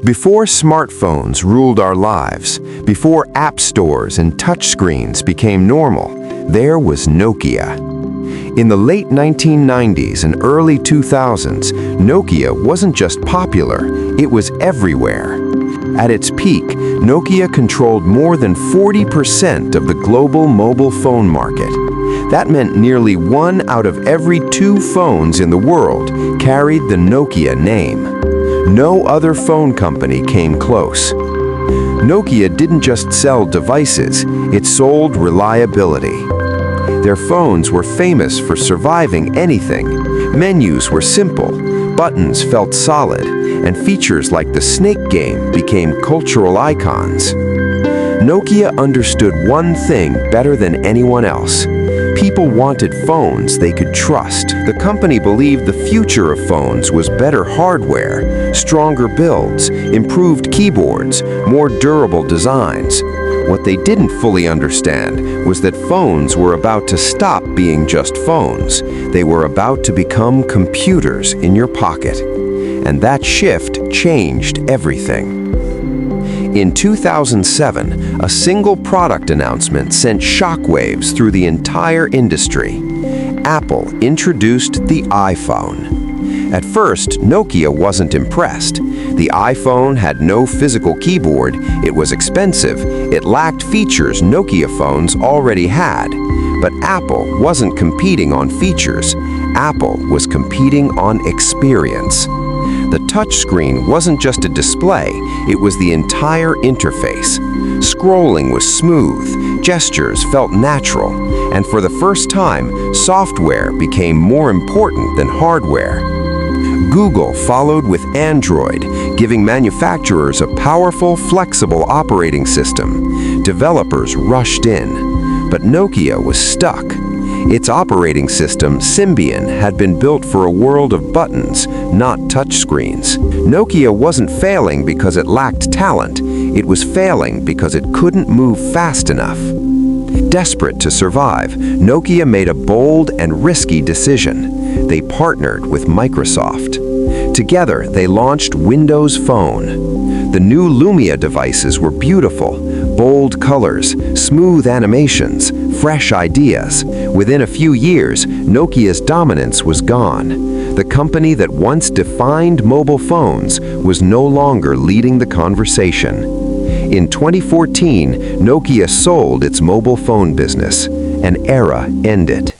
Before smartphones ruled our lives, before app stores and touchscreens became normal, there was Nokia. In the late 1990s and early 2000s, Nokia wasn't just popular, it was everywhere. At its peak, Nokia controlled more than 40% of the global mobile phone market. That meant nearly 1 out of every 2 phones in the world carried the Nokia name. No other phone company came close. Nokia didn't just sell devices, it sold reliability. Their phones were famous for surviving anything. Menus were simple, buttons felt solid, and features like the snake game became cultural icons. Nokia understood one thing better than anyone else. People wanted phones they could trust. The company believed the future of phones was better hardware, stronger builds, improved keyboards, more durable designs. What they didn't fully understand was that phones were about to stop being just phones. They were about to become computers in your pocket. And that shift changed everything. In 2007, a single product announcement sent shockwaves through the entire industry. Apple introduced the iPhone. At first, Nokia wasn't impressed. The iPhone had no physical keyboard, it was expensive, it lacked features Nokia phones already had. But Apple wasn't competing on features. Apple was competing on experience. The touchscreen wasn't just a display, it was the entire interface. Scrolling was smooth, gestures felt natural, and for the first time, software became more important than hardware. Google followed with Android, giving manufacturers a powerful, flexible operating system. Developers rushed in, but Nokia was stuck. Its operating system, Symbian, had been built for a world of buttons, not touchscreens. Nokia wasn't failing because it lacked talent, it was failing because it couldn't move fast enough. Desperate to survive, Nokia made a bold and risky decision. They partnered with Microsoft. Together, they launched Windows Phone. The new Lumia devices were beautiful, bold colors, smooth animations, fresh ideas. Within a few years, Nokia's dominance was gone. The company that once defined mobile phones was no longer leading the conversation. In 2014, Nokia sold its mobile phone business. An era ended.